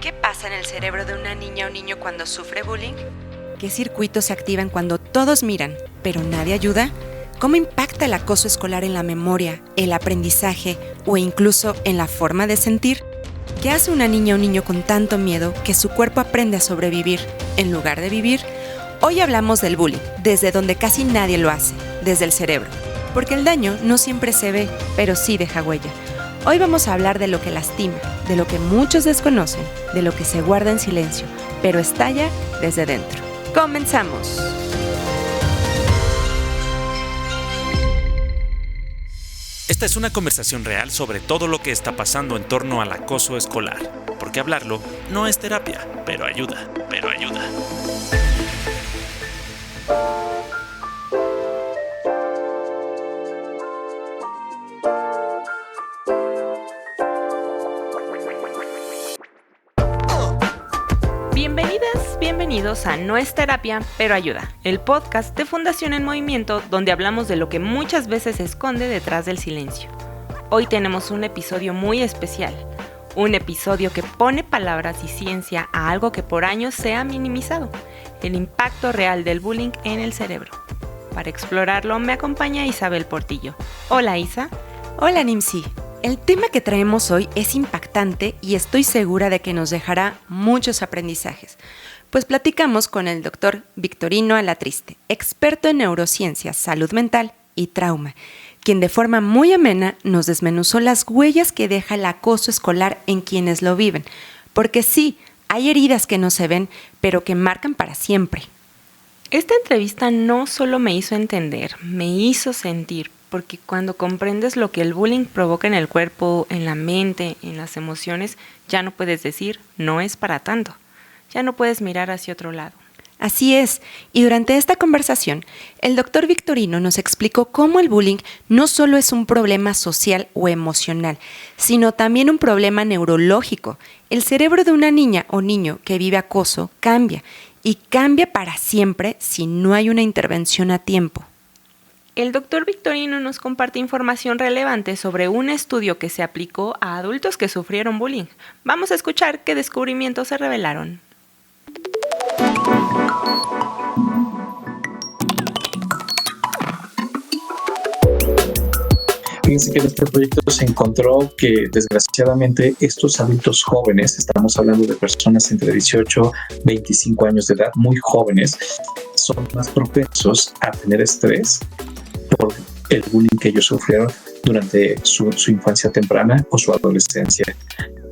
¿Qué pasa en el cerebro de una niña o niño cuando sufre bullying? ¿Qué circuitos se activan cuando todos miran, pero nadie ayuda? ¿Cómo impacta el acoso escolar en la memoria, el aprendizaje o incluso en la forma de sentir? ¿Qué hace una niña o niño con tanto miedo que su cuerpo aprende a sobrevivir en lugar de vivir? Hoy hablamos del bullying, desde donde casi nadie lo hace, desde el cerebro. Porque el daño no siempre se ve, pero sí deja huella. Hoy vamos a hablar de lo que lastima, de lo que muchos desconocen, de lo que se guarda en silencio, pero estalla desde dentro. ¡Comenzamos! Esta es una conversación real sobre todo lo que está pasando en torno al acoso escolar, porque hablarlo no es terapia, pero ayuda. Bienvenidos a No es terapia, pero ayuda, el podcast de Fundación en Movimiento donde hablamos de lo que muchas veces se esconde detrás del silencio. Hoy tenemos un episodio muy especial, un episodio que pone palabras y ciencia a algo que por años se ha minimizado, el impacto real del bullying en el cerebro. Para explorarlo me acompaña Isabel Portillo. Hola Isa. Hola Nimsi. El tema que traemos hoy es impactante y estoy segura de que nos dejará muchos aprendizajes. Pues platicamos con el doctor Victorino Alatriste, experto en neurociencias, salud mental y trauma, quien de forma muy amena nos desmenuzó las huellas que deja el acoso escolar en quienes lo viven. Porque sí, hay heridas que no se ven, pero que marcan para siempre. Esta entrevista no solo me hizo entender, me hizo sentir, porque cuando comprendes lo que el bullying provoca en el cuerpo, en la mente, en las emociones, ya no puedes decir, no es para tanto. Ya no puedes mirar hacia otro lado. Así es, y durante esta conversación, el doctor Victorino nos explicó cómo el bullying no solo es un problema social o emocional, sino también un problema neurológico. El cerebro de una niña o niño que vive acoso cambia, y cambia para siempre si no hay una intervención a tiempo. El doctor Victorino nos comparte información relevante sobre un estudio que se aplicó a adultos que sufrieron bullying. Vamos a escuchar qué descubrimientos se revelaron. Fíjense que en este proyecto se encontró que desgraciadamente estos adultos jóvenes, estamos hablando de personas entre 18 y 25 años de edad, muy jóvenes, son más propensos a tener estrés por el bullying que ellos sufrieron durante su infancia temprana o su adolescencia.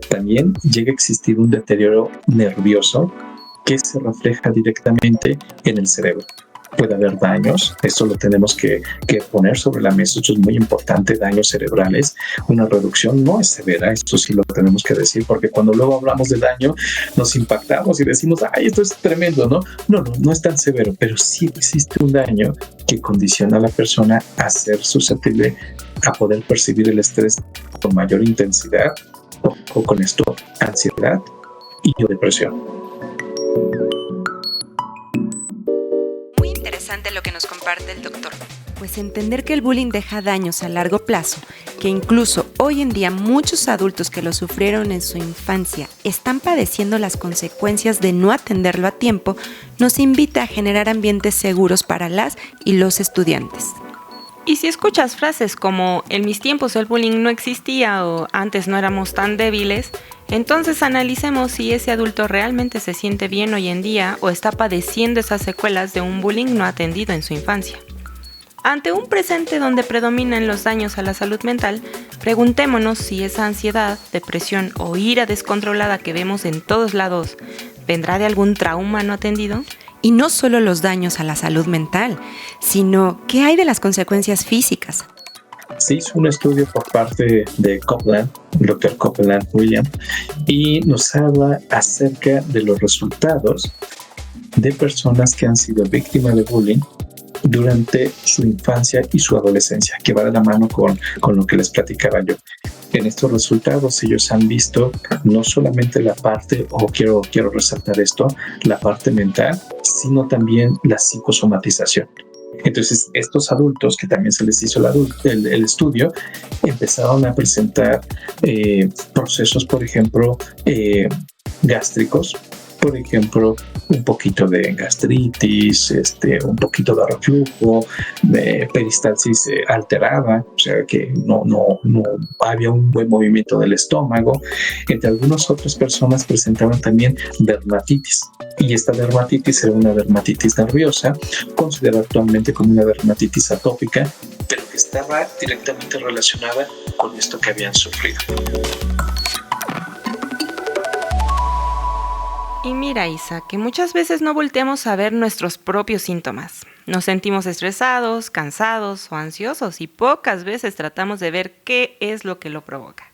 También llega a existir un deterioro nervioso que se refleja directamente en el cerebro. Puede haber daños, esto lo tenemos que poner sobre la mesa, esto es muy importante, daños cerebrales. Una reducción no es severa, esto sí lo tenemos que decir, porque cuando luego hablamos de daño nos impactamos y decimos, ¡ay, esto es tremendo! No es tan severo, pero sí existe un daño que condiciona a la persona a ser susceptible a poder percibir el estrés con mayor intensidad o con esto ansiedad y depresión. Lo que nos comparte el doctor. Pues entender que el bullying deja daños a largo plazo, que incluso hoy en día muchos adultos que lo sufrieron en su infancia están padeciendo las consecuencias de no atenderlo a tiempo, nos invita a generar ambientes seguros para las y los estudiantes. Y si escuchas frases como en mis tiempos el bullying no existía o antes no éramos tan débiles, entonces analicemos si ese adulto realmente se siente bien hoy en día o está padeciendo esas secuelas de un bullying no atendido en su infancia. Ante un presente donde predominan los daños a la salud mental, preguntémonos si esa ansiedad, depresión o ira descontrolada que vemos en todos lados vendrá de algún trauma no atendido. Y no solo los daños a la salud mental, sino ¿qué hay de las consecuencias físicas? Se hizo un estudio por parte de Copeland, el Dr. Copeland William, y nos habla acerca de los resultados de personas que han sido víctimas de bullying durante su infancia y su adolescencia, que va de la mano con lo que les platicaba yo. En estos resultados ellos han visto no solamente la parte, quiero resaltar esto, la parte mental, sino también la psicosomatización. Entonces, estos adultos que también se les hizo el estudio, empezaron a presentar procesos, por ejemplo, gástricos, por ejemplo, un poquito de gastritis, un poquito de reflujo, de peristalsis alterada, o sea que no había un buen movimiento del estómago. Entre algunas otras personas presentaban también dermatitis, y esta dermatitis era una dermatitis nerviosa, considerada actualmente como una dermatitis atópica, pero que estaba directamente relacionada con esto que habían sufrido. Y mira, Isa, que muchas veces no volteamos a ver nuestros propios síntomas. Nos sentimos estresados, cansados o ansiosos y pocas veces tratamos de ver qué es lo que lo provoca.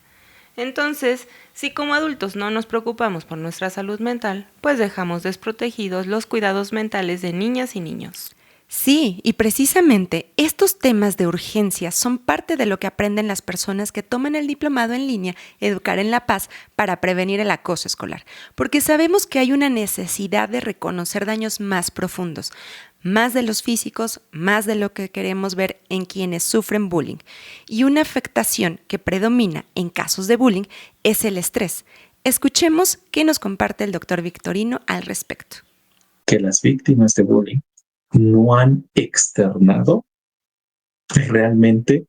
Entonces, si como adultos no nos preocupamos por nuestra salud mental, pues dejamos desprotegidos los cuidados mentales de niñas y niños. Sí, y precisamente estos temas de urgencia son parte de lo que aprenden las personas que toman el diplomado en línea Educar en la Paz para prevenir el acoso escolar, porque sabemos que hay una necesidad de reconocer daños más profundos, más de los físicos, más de lo que queremos ver en quienes sufren bullying. Y una afectación que predomina en casos de bullying es el estrés. Escuchemos qué nos comparte el doctor Victorino al respecto. Que las víctimas de bullying no han externado realmente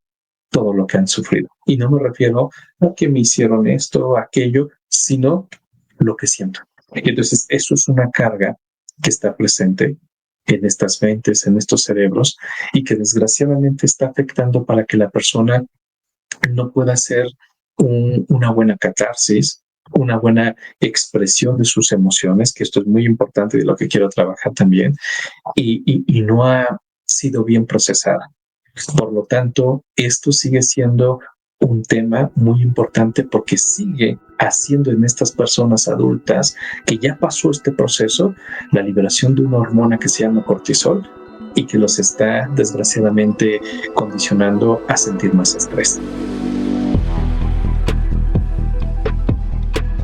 todo lo que han sufrido. Y no me refiero a que me hicieron esto o aquello, sino lo que siento. Entonces, eso es una carga que está presente en estas mentes, en estos cerebros, y que desgraciadamente está afectando para que la persona no pueda hacer una buena catarsis, una buena expresión de sus emociones, que esto es muy importante y de lo que quiero trabajar también, y no ha sido bien procesada. Por lo tanto, esto sigue siendo un tema muy importante porque sigue haciendo en estas personas adultas que ya pasó este proceso la liberación de una hormona que se llama cortisol y que los está desgraciadamente condicionando a sentir más estrés.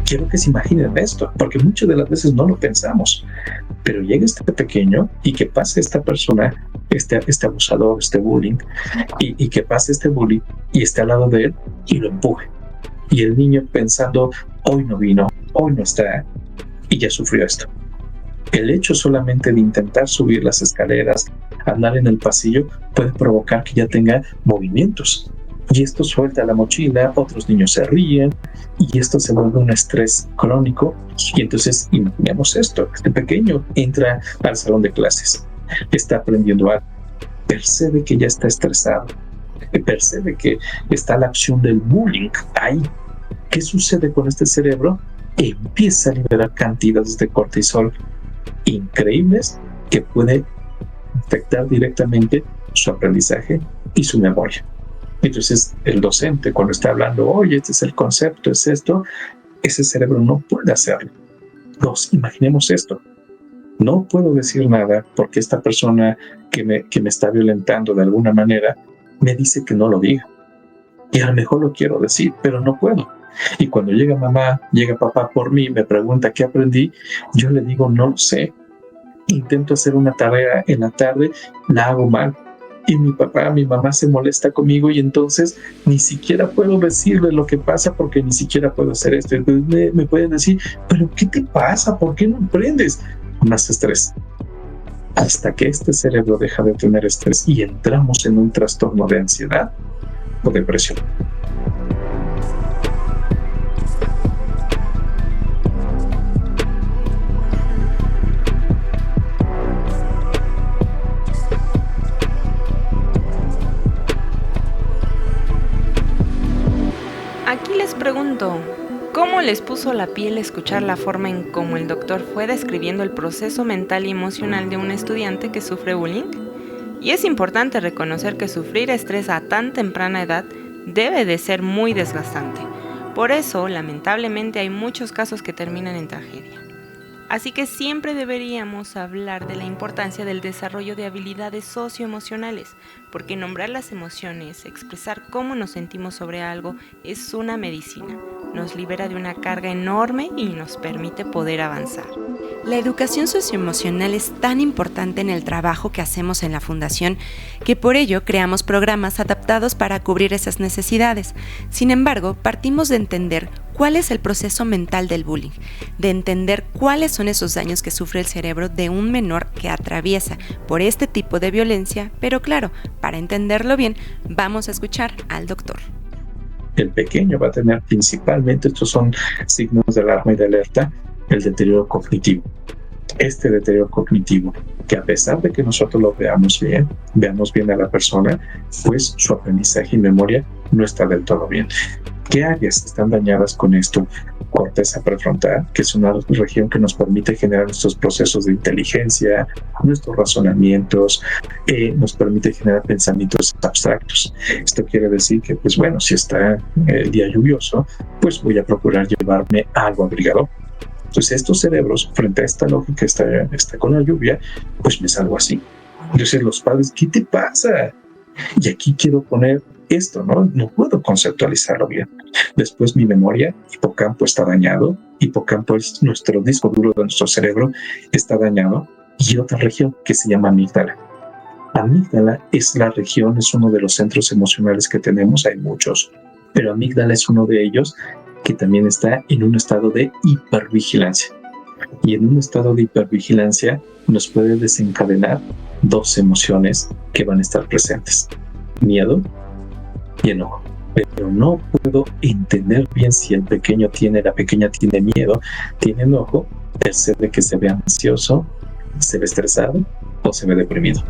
Quiero que se imaginen esto, porque muchas de las veces no lo pensamos, pero llega este pequeño y que pase esta persona, este abusador, este bullying, y que pase este bully y esté al lado de él y lo empuje. Y el niño pensando, hoy no vino, hoy no está, y ya sufrió esto. El hecho solamente de intentar subir las escaleras, andar en el pasillo, puede provocar que ya tenga movimientos. Y esto suelta la mochila, otros niños se ríen y esto se vuelve un estrés crónico. Y entonces imaginemos esto, este pequeño entra al salón de clases, está aprendiendo algo, percibe que ya está estresado, percibe que está la acción del bullying ahí. ¿Qué sucede con este cerebro? Empieza a liberar cantidades de cortisol increíbles que puede afectar directamente su aprendizaje y su memoria. Entonces, el docente, cuando está hablando, oye, este es el concepto, es esto, ese cerebro no puede hacerlo. Imaginemos esto. No puedo decir nada porque esta persona que me está violentando de alguna manera me dice que no lo diga. Y a lo mejor lo quiero decir, pero no puedo. Y cuando llega mamá, llega papá por mí, me pregunta qué aprendí, yo le digo, no lo sé. Intento hacer una tarea en la tarde, la hago mal. Y mi papá, mi mamá se molesta conmigo y entonces ni siquiera puedo decirle lo que pasa porque ni siquiera puedo hacer esto. Entonces me pueden decir, ¿pero qué te pasa? ¿Por qué no aprendes? Más estrés. Hasta que este cerebro deja de tener estrés y entramos en un trastorno de ansiedad o depresión. Aquí les pregunto, ¿cómo les puso la piel escuchar la forma en cómo el doctor fue describiendo el proceso mental y emocional de un estudiante que sufre bullying? Y es importante reconocer que sufrir estrés a tan temprana edad debe de ser muy desgastante. Por eso, lamentablemente, hay muchos casos que terminan en tragedia. Así que siempre deberíamos hablar de la importancia del desarrollo de habilidades socioemocionales, porque nombrar las emociones, expresar cómo nos sentimos sobre algo, es una medicina. Nos libera de una carga enorme y nos permite poder avanzar. La educación socioemocional es tan importante en el trabajo que hacemos en la Fundación que por ello creamos programas adaptados para cubrir esas necesidades. Sin embargo, partimos de entender cuál es el proceso mental del bullying, de entender cuáles son esos daños que sufre el cerebro de un menor que atraviesa por este tipo de violencia, pero claro, para entenderlo bien, vamos a escuchar al doctor. El pequeño va a tener principalmente, estos son signos de alarma y de alerta, el deterioro cognitivo. Este deterioro cognitivo, que a pesar de que nosotros lo veamos bien a la persona, pues su aprendizaje y memoria no está del todo bien. ¿Qué áreas están dañadas con esto? Corteza prefrontal, que es una región que nos permite generar nuestros procesos de inteligencia, nuestros razonamientos, nos permite generar pensamientos abstractos. Esto quiere decir que, pues bueno, si está el día lluvioso, pues voy a procurar llevarme algo abrigador. Entonces estos cerebros, frente a esta lógica, está con la lluvia, pues me salgo así. Entonces los padres, ¿qué te pasa? Y aquí quiero poner esto, no puedo conceptualizarlo bien. Después mi memoria, hipocampo está dañado. Hipocampo es nuestro disco duro de nuestro cerebro, está dañado. Y otra región que se llama amígdala. Amígdala es la región, es uno de los centros emocionales que tenemos, hay muchos, pero amígdala es uno de ellos que también está en un estado de hipervigilancia. Y en un estado de hipervigilancia nos puede desencadenar dos emociones que van a estar presentes: miedo y enojo. Pero no puedo entender bien si la pequeña tiene miedo, tiene enojo, percibe que se ve ansioso, se ve estresado o se ve deprimido.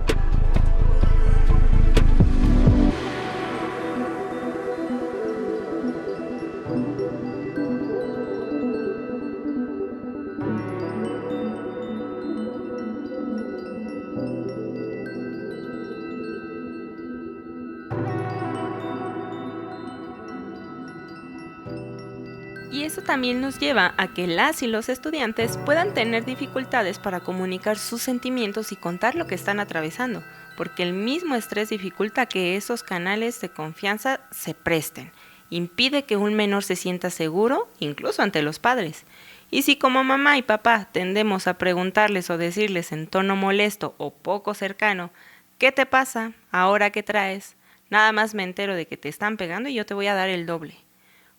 Y eso también nos lleva a que las y los estudiantes puedan tener dificultades para comunicar sus sentimientos y contar lo que están atravesando, porque el mismo estrés dificulta que esos canales de confianza se presten, impide que un menor se sienta seguro, incluso ante los padres. Y si como mamá y papá tendemos a preguntarles o decirles en tono molesto o poco cercano, ¿qué te pasa? ¿Ahora qué traes? Nada más me entero de que te están pegando y yo te voy a dar el doble.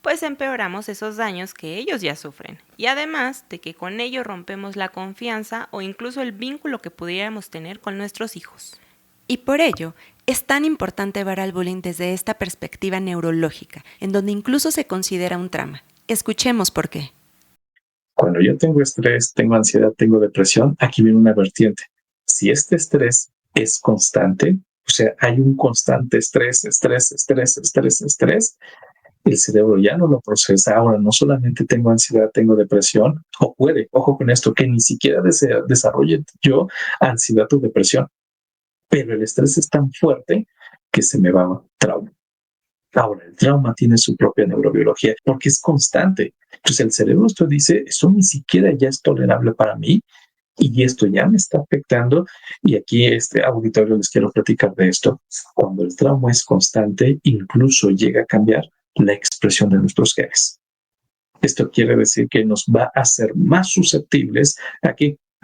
Pues empeoramos esos daños que ellos ya sufren, y además de que con ello rompemos la confianza o incluso el vínculo que pudiéramos tener con nuestros hijos. Y por ello, es tan importante ver al bullying desde esta perspectiva neurológica, en donde incluso se considera un trauma. Escuchemos por qué. Cuando yo tengo estrés, tengo ansiedad, tengo depresión, aquí viene una vertiente. Si este estrés es constante, o sea, hay un constante estrés, el cerebro ya no lo procesa. Ahora no solamente tengo ansiedad, tengo depresión, o puede, ojo con esto, que ni siquiera desarrolle yo ansiedad o depresión, pero el estrés es tan fuerte que se me va a trauma. Ahora, el trauma tiene su propia neurobiología porque es constante. Entonces el cerebro esto dice, eso ni siquiera ya es tolerable para mí y esto ya me está afectando. Y aquí este auditorio les quiero platicar de esto. Cuando el trauma es constante, incluso llega a cambiar la expresión de nuestros genes. Esto quiere decir que nos va a hacer más susceptibles a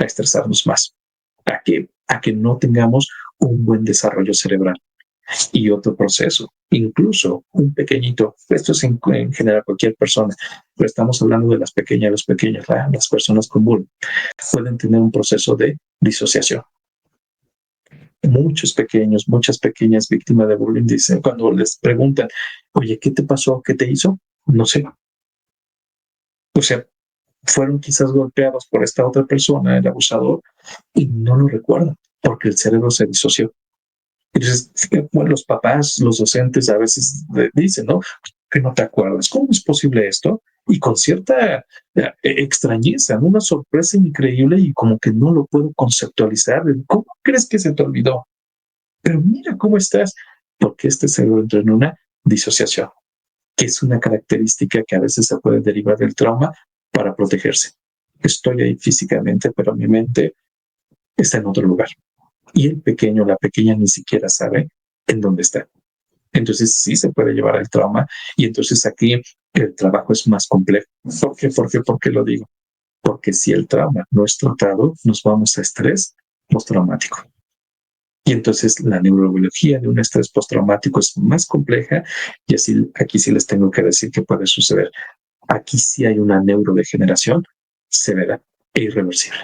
estresarnos más, a que no tengamos un buen desarrollo cerebral. Y otro proceso, incluso un pequeñito, esto es en general cualquier persona, pero estamos hablando de las pequeñas, los pequeños, las personas con bullying, pueden tener un proceso de disociación. Muchas pequeñas víctimas de bullying dicen, cuando les preguntan, oye, ¿qué te pasó? ¿Qué te hizo? No sé. O sea, fueron quizás golpeados por esta otra persona, el abusador, y no lo recuerdan porque el cerebro se disoció. Entonces, bueno, los papás, los docentes a veces dicen, ¿no? Que no te acuerdas. ¿Cómo es posible esto? Y con cierta extrañeza, una sorpresa increíble y como que no lo puedo conceptualizar. ¿Cómo crees que se te olvidó? Pero mira cómo estás. Porque este cerebro entra en una disociación, que es una característica que a veces se puede derivar del trauma para protegerse. Estoy ahí físicamente, pero mi mente está en otro lugar. Y el pequeño, la pequeña ni siquiera sabe en dónde está. Entonces sí se puede llevar al trauma y entonces aquí el trabajo es más complejo. ¿Por qué lo digo? Porque si el trauma no es tratado, nos vamos a estrés postraumático. Y entonces la neurobiología de un estrés postraumático es más compleja y así aquí sí les tengo que decir que puede suceder aquí sí hay una neurodegeneración severa e irreversible.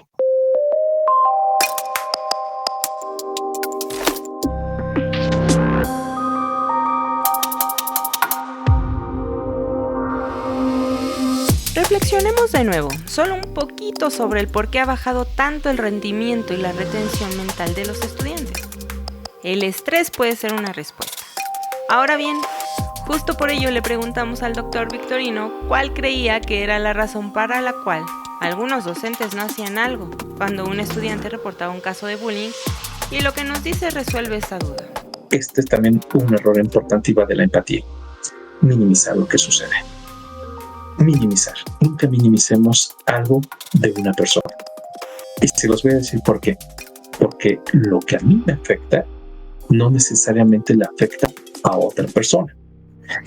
Reflexionemos de nuevo, solo un poquito sobre el por qué ha bajado tanto el rendimiento y la retención mental de los estudiantes. El estrés puede ser una respuesta. Ahora bien, justo por ello le preguntamos al doctor Victorino cuál creía que era la razón para la cual algunos docentes no hacían algo cuando un estudiante reportaba un caso de bullying, y lo que nos dice resuelve esta duda. Este es también un error importante y va de la empatía. Minimizar lo que sucede. Minimizar. Nunca minimicemos algo de una persona. Y se los voy a decir por qué. Porque lo que a mí me afecta no necesariamente le afecta a otra persona.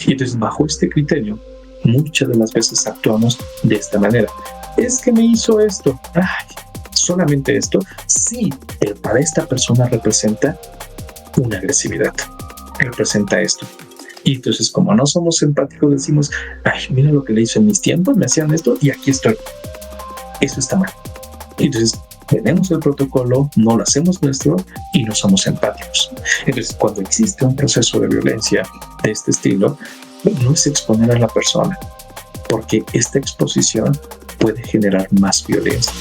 Y entonces, bajo este criterio, muchas de las veces actuamos de esta manera. Es que me hizo esto. Ay, solamente esto. Sí, pero para esta persona representa una agresividad. Representa esto. Y entonces, como no somos empáticos, decimos, ay, mira lo que le hizo en mis tiempos, me hacían esto y aquí estoy. Eso está mal. Y entonces, tenemos el protocolo, no lo hacemos nuestro y no somos empáticos. Entonces, cuando existe un proceso de violencia de este estilo, no es exponer a la persona, porque esta exposición puede generar más violencia.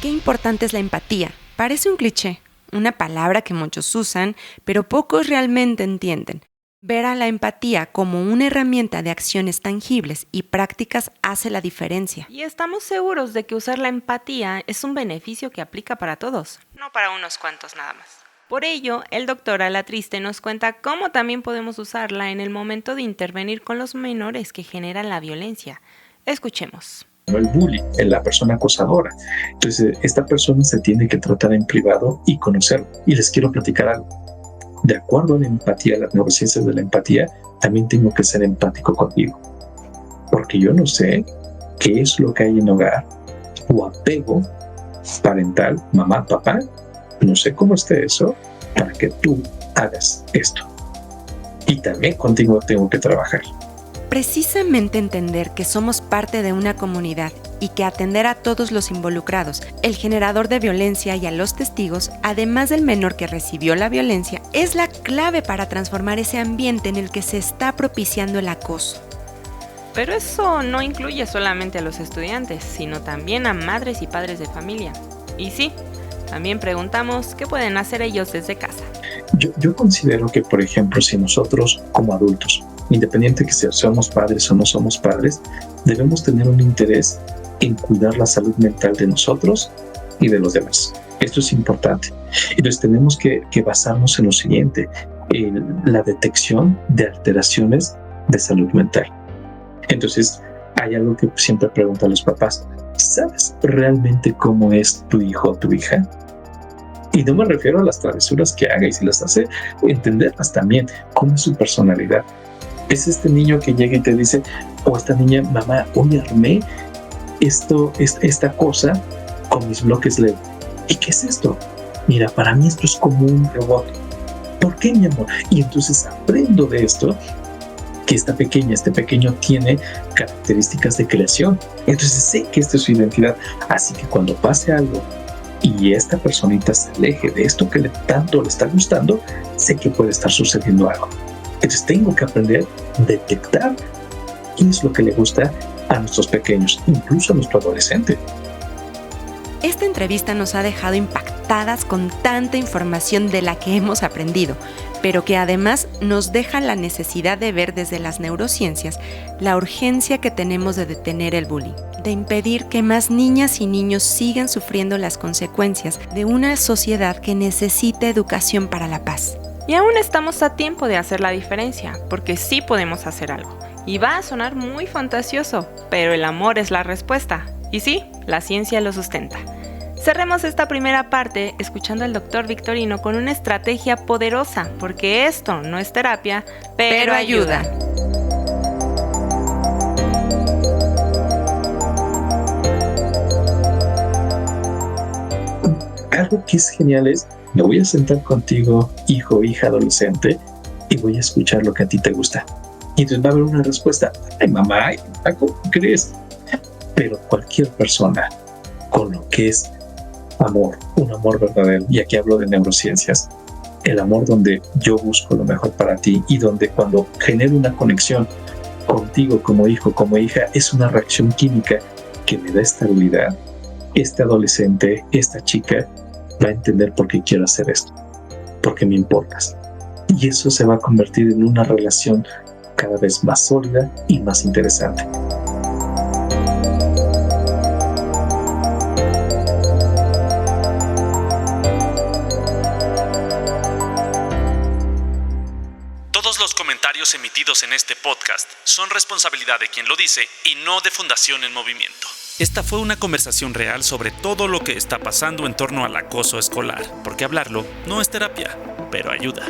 Qué importante es la empatía. Parece un cliché, una palabra que muchos usan, pero pocos realmente entienden. Ver a la empatía como una herramienta de acciones tangibles y prácticas hace la diferencia. Y estamos seguros de que usar la empatía es un beneficio que aplica para todos, no para unos cuantos nada más. Por ello, el doctor Alatriste nos cuenta cómo también podemos usarla en el momento de intervenir con los menores que generan la violencia. Escuchemos. El bully, la persona acosadora. Entonces, esta persona se tiene que tratar en privado y conocerlo. Y les quiero platicar algo. De acuerdo a la empatía, las neurociencias de la empatía, también tengo que ser empático contigo. Porque yo no sé qué es lo que hay en hogar o apego parental, mamá, papá. No sé cómo esté eso para que tú hagas esto. Y también contigo tengo que trabajar. Precisamente entender que somos parte de una comunidad y que atender a todos los involucrados, el generador de violencia y a los testigos, además del menor que recibió la violencia, es la clave para transformar ese ambiente en el que se está propiciando el acoso. Pero eso no incluye solamente a los estudiantes, sino también a madres y padres de familia. Y sí, también preguntamos qué pueden hacer ellos desde casa. Yo considero que, por ejemplo, si nosotros como adultos, independiente que somos padres o no somos padres, debemos tener un interés en cuidar la salud mental de nosotros y de los demás. Esto es importante. Entonces tenemos que basarnos en lo siguiente, en la detección de alteraciones de salud mental. Entonces hay algo que siempre pregunto a los papás: ¿sabes realmente cómo es tu hijo o tu hija? Y no me refiero a las travesuras que haga, y si las hace, entenderlas también, cómo es su personalidad. Es este niño que llega y te dice, o esta niña, mamá, hoy armé esta cosa con mis bloques Lego. ¿Y qué es esto? Mira, para mí esto es como un robot. ¿Por qué, mi amor? Y entonces aprendo de esto, que esta pequeña, este pequeño tiene características de creación. Entonces sé que esta es su identidad. Así que cuando pase algo y esta personita se aleje de esto que tanto le está gustando, sé que puede estar sucediendo algo. Entonces tengo que aprender a detectar qué es lo que le gusta a nuestros pequeños, incluso a nuestro adolescente. Esta entrevista nos ha dejado impactadas con tanta información de la que hemos aprendido, pero que además nos deja la necesidad de ver desde las neurociencias la urgencia que tenemos de detener el bullying, de impedir que más niñas y niños sigan sufriendo las consecuencias de una sociedad que necesita educación para la paz. Y aún estamos a tiempo de hacer la diferencia, porque sí podemos hacer algo. Y va a sonar muy fantasioso, pero el amor es la respuesta. Y sí, la ciencia lo sustenta. Cerremos esta primera parte escuchando al doctor Victorino con una estrategia poderosa, porque esto no es terapia, pero ayuda. Algo que es genial es Me voy a sentar contigo, hijo o hija adolescente, y voy a escuchar lo que a ti te gusta. Y entonces va a haber una respuesta. Ay, mamá, ¿cómo crees? Pero cualquier persona con lo que es amor, un amor verdadero, y aquí hablo de neurociencias, el amor donde yo busco lo mejor para ti y donde cuando genero una conexión contigo como hijo, como hija, es una reacción química que me da estabilidad. Este adolescente, esta chica, va a entender por qué quiero hacer esto, porque me importas. Y eso se va a convertir en una relación cada vez más sólida y más interesante. Todos los comentarios emitidos en este podcast son responsabilidad de quien lo dice y no de Fundación En Movimiento. Esta fue una conversación real sobre todo lo que está pasando en torno al acoso escolar, porque hablarlo no es terapia, pero ayuda.